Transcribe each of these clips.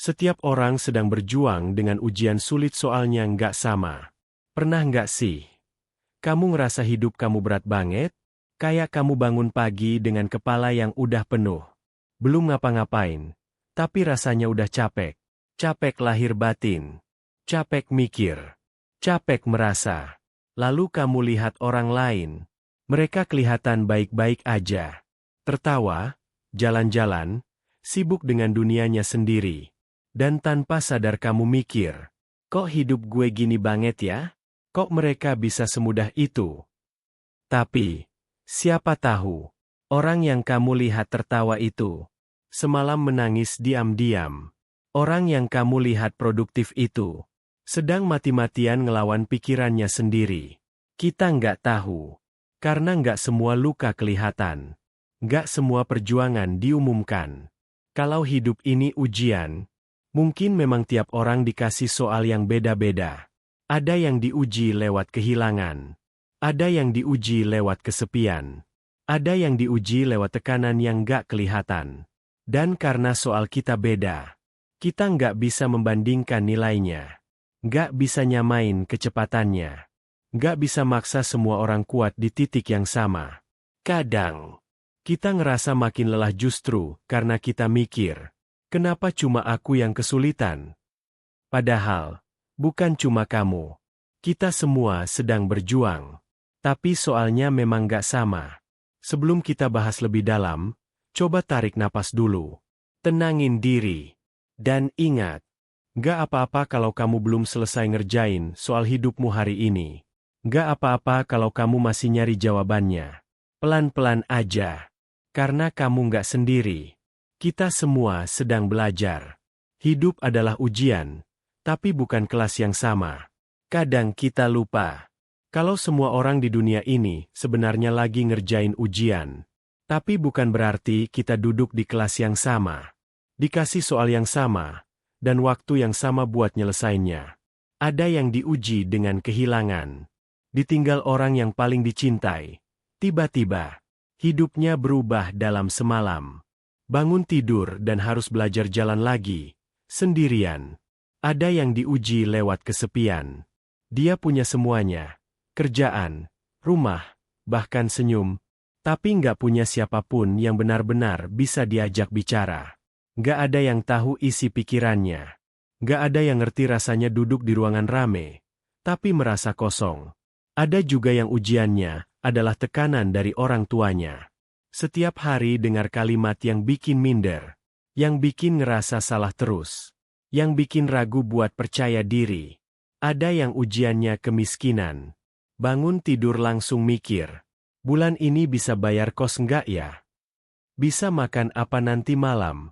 Setiap orang sedang berjuang dengan ujian sulit soalnya nggak sama. Pernah nggak sih? Kamu ngerasa hidup kamu berat banget? Kayak kamu bangun pagi dengan kepala yang udah penuh. Belum ngapa-ngapain. Tapi rasanya udah capek. Capek lahir batin. Capek mikir. Capek merasa. Lalu kamu lihat orang lain. Mereka kelihatan baik-baik aja. Tertawa, jalan-jalan, sibuk dengan dunianya sendiri. Dan tanpa sadar kamu mikir, kok hidup gue gini banget ya? Kok mereka bisa semudah itu? Tapi, siapa tahu, orang yang kamu lihat tertawa itu, semalam menangis diam-diam. Orang yang kamu lihat produktif itu, sedang mati-matian ngelawan pikirannya sendiri. Kita nggak tahu, karena nggak semua luka kelihatan. Nggak semua perjuangan diumumkan. Kalau hidup ini ujian, mungkin memang tiap orang dikasih soal yang beda-beda. Ada yang diuji lewat kehilangan. Ada yang diuji lewat kesepian. Ada yang diuji lewat tekanan yang gak kelihatan. Dan karena soal kita beda, kita nggak bisa membandingkan nilainya. Nggak bisa nyamain kecepatannya. Nggak bisa maksa semua orang kuat di titik yang sama. Kadang, kita ngerasa makin lelah justru karena kita mikir, kenapa cuma aku yang kesulitan? Padahal, bukan cuma kamu. Kita semua sedang berjuang. Tapi soalnya memang gak sama. Sebelum kita bahas lebih dalam, coba tarik napas dulu. Tenangin diri. Dan ingat, gak apa-apa kalau kamu belum selesai ngerjain soal hidupmu hari ini. Gak apa-apa kalau kamu masih nyari jawabannya. Pelan-pelan aja. Karena kamu gak sendiri. Kita semua sedang belajar. Hidup adalah ujian, tapi bukan kelas yang sama. Kadang kita lupa. Kalau semua orang di dunia ini sebenarnya lagi ngerjain ujian. Tapi bukan berarti kita duduk di kelas yang sama. Dikasih soal yang sama, dan waktu yang sama buat nyelesainnya. Ada yang diuji dengan kehilangan. Ditinggal orang yang paling dicintai. Tiba-tiba, hidupnya berubah dalam semalam. Bangun tidur dan harus belajar jalan lagi, sendirian. Ada yang diuji lewat kesepian. Dia punya semuanya, kerjaan, rumah, bahkan senyum, tapi nggak punya siapapun yang benar-benar bisa diajak bicara. Nggak ada yang tahu isi pikirannya. Nggak ada yang ngerti rasanya duduk di ruangan rame, tapi merasa kosong. Ada juga yang ujiannya adalah tekanan dari orang tuanya. Setiap hari dengar kalimat yang bikin minder, yang bikin ngerasa salah terus, yang bikin ragu buat percaya diri. Ada yang ujiannya kemiskinan. Bangun tidur langsung mikir, bulan ini bisa bayar kos nggak ya? Bisa makan apa nanti malam?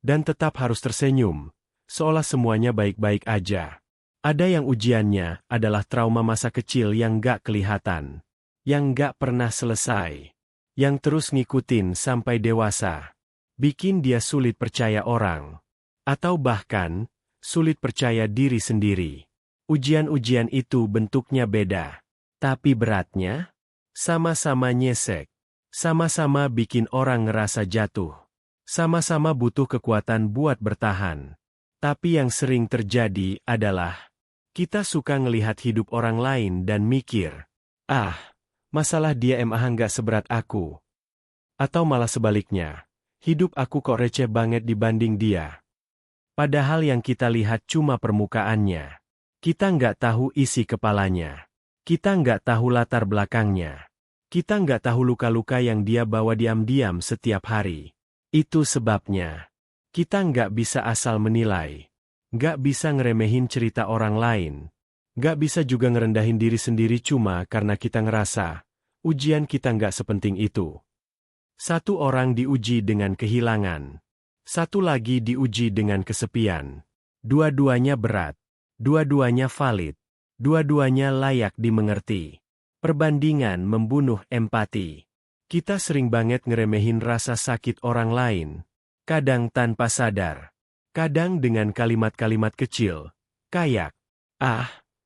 Dan tetap harus tersenyum, seolah semuanya baik-baik aja. Ada yang ujiannya adalah trauma masa kecil yang nggak kelihatan, yang nggak pernah selesai. Yang terus ngikutin sampai dewasa. Bikin dia sulit percaya orang. Atau bahkan, sulit percaya diri sendiri. Ujian-ujian itu bentuknya beda. Tapi beratnya, sama-sama nyesek. Sama-sama bikin orang ngerasa jatuh. Sama-sama butuh kekuatan buat bertahan. Tapi yang sering terjadi adalah, kita suka ngelihat hidup orang lain dan mikir, masalah dia mah nggak seberat aku. Atau malah sebaliknya, hidup aku kok receh banget dibanding dia. Padahal yang kita lihat cuma permukaannya. Kita nggak tahu isi kepalanya. Kita nggak tahu latar belakangnya. Kita nggak tahu luka-luka yang dia bawa diam-diam setiap hari. Itu sebabnya, kita nggak bisa asal menilai. Nggak bisa ngeremehin cerita orang lain. Nggak bisa juga ngerendahin diri sendiri cuma karena kita ngerasa, ujian kita nggak sepenting itu. Satu orang diuji dengan kehilangan. Satu lagi diuji dengan kesepian. Dua-duanya berat. Dua-duanya valid. Dua-duanya layak dimengerti. Perbandingan membunuh empati. Kita sering banget ngeremehin rasa sakit orang lain. Kadang tanpa sadar. Kadang dengan kalimat-kalimat kecil. Kayak,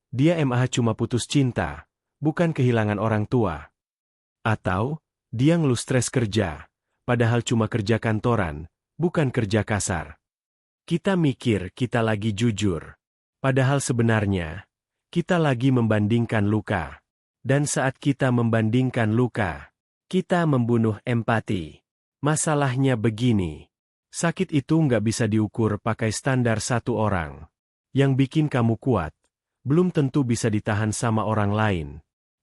dia mah cuma putus cinta, bukan kehilangan orang tua. Atau, dia ngeluh stres kerja, padahal cuma kerja kantoran, bukan kerja kasar. Kita mikir kita lagi jujur. Padahal sebenarnya, kita lagi membandingkan luka. Dan saat kita membandingkan luka, kita membunuh empati. Masalahnya begini. Sakit itu nggak bisa diukur pakai standar satu orang. Yang bikin kamu kuat, belum tentu bisa ditahan sama orang lain.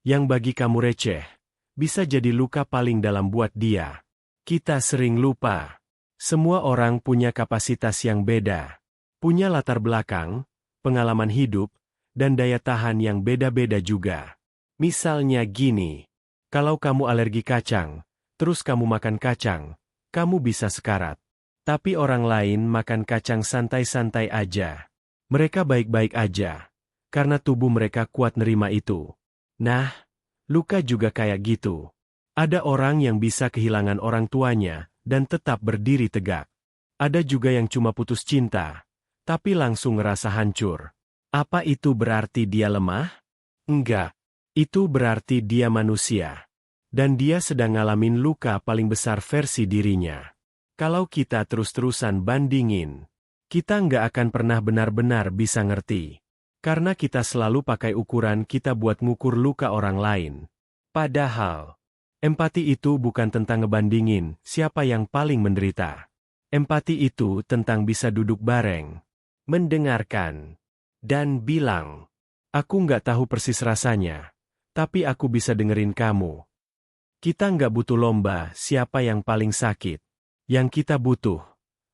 Yang bagi kamu receh, bisa jadi luka paling dalam buat dia. Kita sering lupa. Semua orang punya kapasitas yang beda. Punya latar belakang, pengalaman hidup, dan daya tahan yang beda-beda juga. Misalnya gini, kalau kamu alergi kacang, terus kamu makan kacang, kamu bisa sekarat. Tapi orang lain makan kacang santai-santai aja. Mereka baik-baik aja, karena tubuh mereka kuat nerima itu. Nah, luka juga kayak gitu. Ada orang yang bisa kehilangan orang tuanya, dan tetap berdiri tegak. Ada juga yang cuma putus cinta, tapi langsung ngerasa hancur. Apa itu berarti dia lemah? Enggak. Itu berarti dia manusia. Dan dia sedang ngalamin luka paling besar versi dirinya. Kalau kita terus-terusan bandingin, kita nggak akan pernah benar-benar bisa ngerti. Karena kita selalu pakai ukuran kita buat ngukur luka orang lain. Padahal, empati itu bukan tentang ngebandingin siapa yang paling menderita. Empati itu tentang bisa duduk bareng, mendengarkan, dan bilang, aku nggak tahu persis rasanya, tapi aku bisa dengerin kamu. Kita nggak butuh lomba siapa yang paling sakit. Yang kita butuh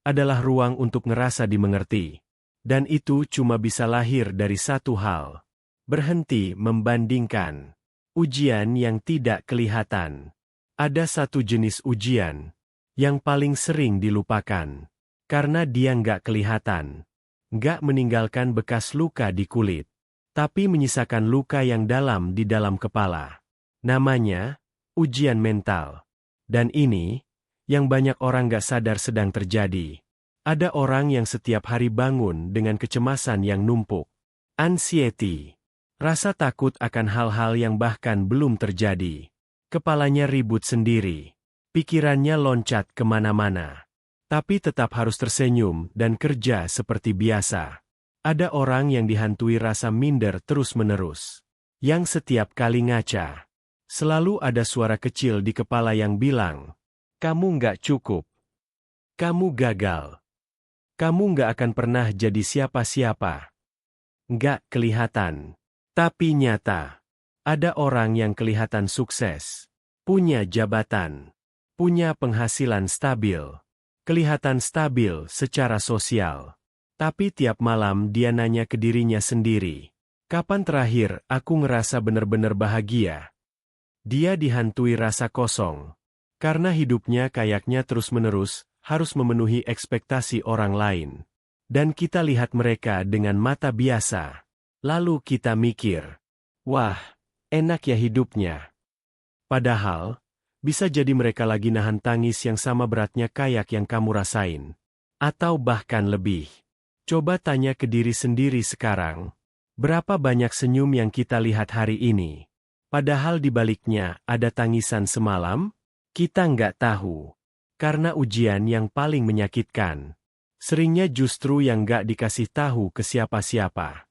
adalah ruang untuk ngerasa dimengerti. Dan itu cuma bisa lahir dari satu hal. Berhenti membandingkan. Ujian yang tidak kelihatan. Ada satu jenis ujian yang paling sering dilupakan. Karena dia nggak kelihatan. Nggak meninggalkan bekas luka di kulit. Tapi menyisakan luka yang dalam di dalam kepala. Namanya ujian mental. Dan ini yang banyak orang nggak sadar sedang terjadi. Ada orang yang setiap hari bangun dengan kecemasan yang numpuk. Anxiety. Rasa takut akan hal-hal yang bahkan belum terjadi. Kepalanya ribut sendiri. Pikirannya loncat kemana-mana. Tapi tetap harus tersenyum dan kerja seperti biasa. Ada orang yang dihantui rasa minder terus-menerus. Yang setiap kali ngaca, selalu ada suara kecil di kepala yang bilang, kamu nggak cukup. Kamu gagal. Kamu nggak akan pernah jadi siapa-siapa. Nggak kelihatan. Tapi nyata. Ada orang yang kelihatan sukses. Punya jabatan. Punya penghasilan stabil. Kelihatan stabil secara sosial. Tapi tiap malam dia nanya ke dirinya sendiri. Kapan terakhir aku ngerasa benar-benar bahagia? Dia dihantui rasa kosong. Karena hidupnya kayaknya terus-menerus harus memenuhi ekspektasi orang lain. Dan kita lihat mereka dengan mata biasa. Lalu kita mikir, wah, enak ya hidupnya. Padahal, bisa jadi mereka lagi nahan tangis yang sama beratnya kayak yang kamu rasain. Atau bahkan lebih. Coba tanya ke diri sendiri sekarang. Berapa banyak senyum yang kita lihat hari ini? Padahal di baliknya ada tangisan semalam? Kita nggak tahu. Karena ujian yang paling menyakitkan. Seringnya justru yang nggak dikasih tahu ke siapa-siapa.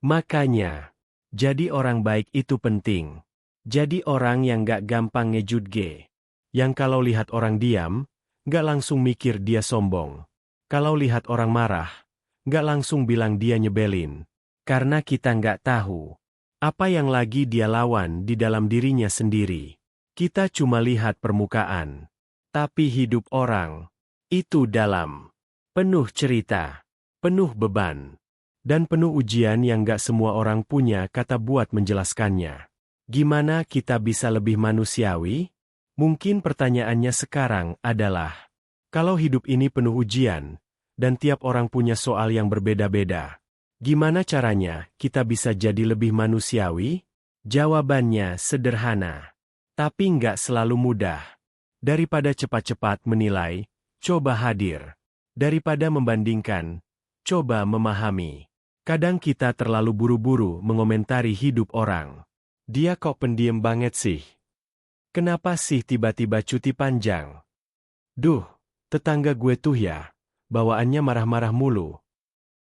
Makanya, jadi orang baik itu penting. Jadi orang yang nggak gampang ngejudge. Yang kalau lihat orang diam, nggak langsung mikir dia sombong. Kalau lihat orang marah, nggak langsung bilang dia nyebelin. Karena kita nggak tahu apa yang lagi dia lawan di dalam dirinya sendiri. Kita cuma lihat permukaan. Tapi hidup orang, itu dalam. Penuh cerita, penuh beban, dan penuh ujian yang gak semua orang punya kata buat menjelaskannya. Gimana kita bisa lebih manusiawi? Mungkin pertanyaannya sekarang adalah, kalau hidup ini penuh ujian, dan tiap orang punya soal yang berbeda-beda, gimana caranya kita bisa jadi lebih manusiawi? Jawabannya sederhana. Tapi nggak selalu mudah. Daripada cepat-cepat menilai, coba hadir. Daripada membandingkan, coba memahami. Kadang kita terlalu buru-buru mengomentari hidup orang. Dia kok pendiam banget sih? Kenapa sih tiba-tiba cuti panjang? Duh, tetangga gue tuh ya, bawaannya marah-marah mulu.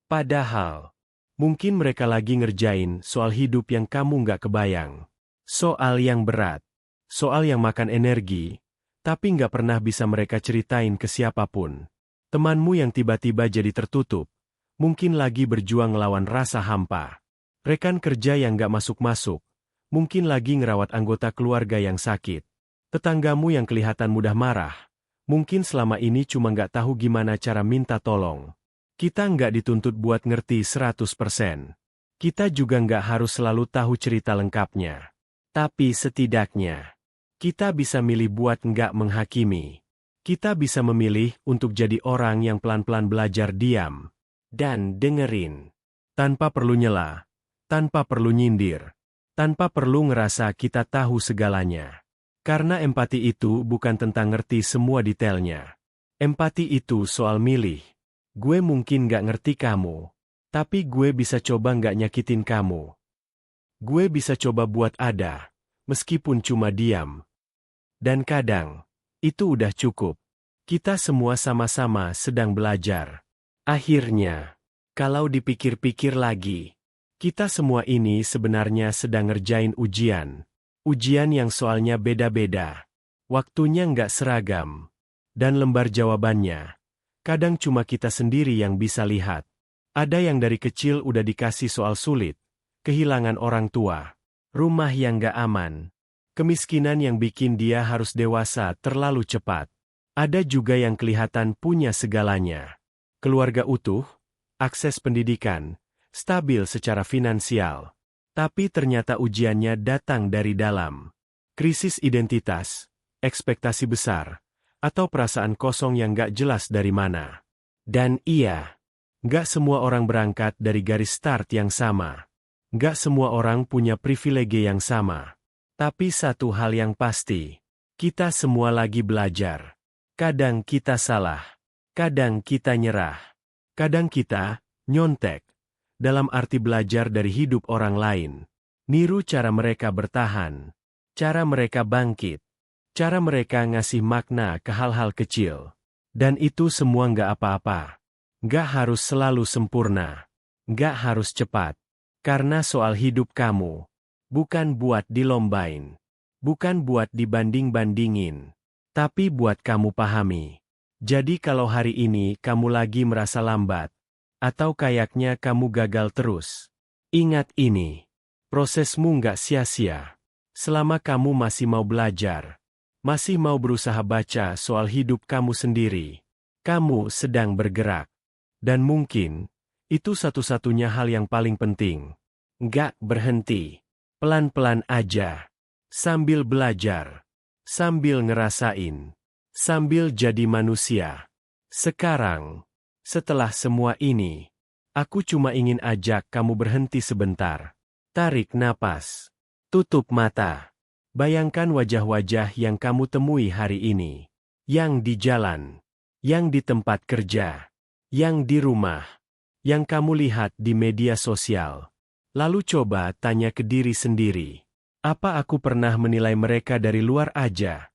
Padahal, mungkin mereka lagi ngerjain soal hidup yang kamu nggak kebayang. Soal yang berat. Soal yang makan energi, tapi nggak pernah bisa mereka ceritain ke siapapun. Temanmu yang tiba-tiba jadi tertutup, mungkin lagi berjuang ngelawan rasa hampa. Rekan kerja yang nggak masuk-masuk, mungkin lagi ngerawat anggota keluarga yang sakit. Tetanggamu yang kelihatan mudah marah, mungkin selama ini cuma nggak tahu gimana cara minta tolong. Kita nggak dituntut buat ngerti 100%. Kita juga nggak harus selalu tahu cerita lengkapnya. Tapi setidaknya, kita bisa milih buat nggak menghakimi. Kita bisa memilih untuk jadi orang yang pelan-pelan belajar diam dan dengerin. Tanpa perlu nyela, tanpa perlu nyindir, tanpa perlu ngerasa kita tahu segalanya. Karena empati itu bukan tentang ngerti semua detailnya. Empati itu soal milih. Gue mungkin nggak ngerti kamu, tapi gue bisa coba nggak nyakitin kamu. Gue bisa coba buat ada, meskipun cuma diam. Dan kadang, itu udah cukup. Kita semua sama-sama sedang belajar. Akhirnya, kalau dipikir-pikir lagi, kita semua ini sebenarnya sedang ngerjain ujian. Ujian yang soalnya beda-beda. Waktunya nggak seragam. Dan lembar jawabannya, kadang cuma kita sendiri yang bisa lihat. Ada yang dari kecil udah dikasih soal sulit. Kehilangan orang tua. Rumah yang nggak aman. Kemiskinan yang bikin dia harus dewasa terlalu cepat. Ada juga yang kelihatan punya segalanya. Keluarga utuh, akses pendidikan, stabil secara finansial. Tapi ternyata ujiannya datang dari dalam. Krisis identitas, ekspektasi besar, atau perasaan kosong yang gak jelas dari mana. Dan iya, gak semua orang berangkat dari garis start yang sama. Gak semua orang punya privilege yang sama. Tapi satu hal yang pasti, kita semua lagi belajar. Kadang kita salah, kadang kita nyerah, kadang kita nyontek. Dalam arti belajar dari hidup orang lain. Niru cara mereka bertahan, cara mereka bangkit, cara mereka ngasih makna ke hal-hal kecil. Dan itu semua nggak apa-apa. Nggak harus selalu sempurna. Nggak harus cepat. Karena soal hidup kamu, bukan buat dilombain. Bukan buat dibanding-bandingin. Tapi buat kamu pahami. Jadi kalau hari ini kamu lagi merasa lambat, atau kayaknya kamu gagal terus. Ingat ini, prosesmu nggak sia-sia. Selama kamu masih mau belajar, masih mau berusaha baca soal hidup kamu sendiri, kamu sedang bergerak. Dan mungkin, itu satu-satunya hal yang paling penting. Nggak berhenti. Pelan-pelan aja. Sambil belajar. Sambil ngerasain. Sambil jadi manusia. Sekarang, setelah semua ini, aku cuma ingin ajak kamu berhenti sebentar. Tarik napas. Tutup mata. Bayangkan wajah-wajah yang kamu temui hari ini. Yang di jalan. Yang di tempat kerja. Yang di rumah. Yang kamu lihat di media sosial. Lalu coba tanya ke diri sendiri. Apa aku pernah menilai mereka dari luar aja?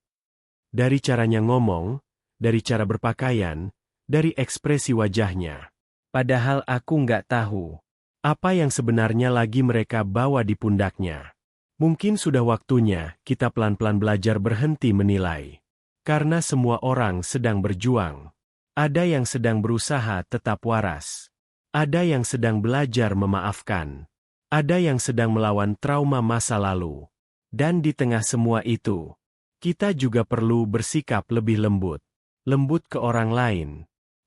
Dari caranya ngomong, dari cara berpakaian, dari ekspresi wajahnya. Padahal aku nggak tahu apa yang sebenarnya lagi mereka bawa di pundaknya. Mungkin sudah waktunya kita pelan-pelan belajar berhenti menilai. Karena semua orang sedang berjuang. Ada yang sedang berusaha tetap waras. Ada yang sedang belajar memaafkan. Ada yang sedang melawan trauma masa lalu. Dan di tengah semua itu, kita juga perlu bersikap lebih lembut. Lembut ke orang lain.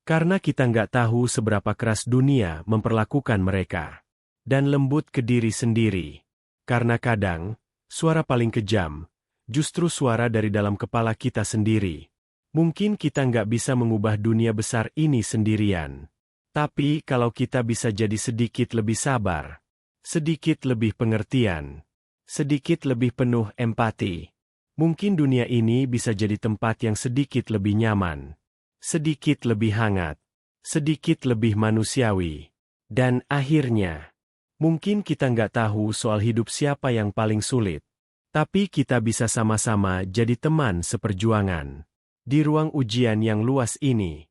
Karena kita nggak tahu seberapa keras dunia memperlakukan mereka. Dan lembut ke diri sendiri. Karena kadang, suara paling kejam, justru suara dari dalam kepala kita sendiri. Mungkin kita nggak bisa mengubah dunia besar ini sendirian. Tapi kalau kita bisa jadi sedikit lebih sabar, sedikit lebih pengertian, sedikit lebih penuh empati, mungkin dunia ini bisa jadi tempat yang sedikit lebih nyaman. Sedikit lebih hangat, sedikit lebih manusiawi. Dan akhirnya, mungkin kita nggak tahu soal hidup siapa yang paling sulit. Tapi kita bisa sama-sama jadi teman seperjuangan. Di ruang ujian yang luas ini.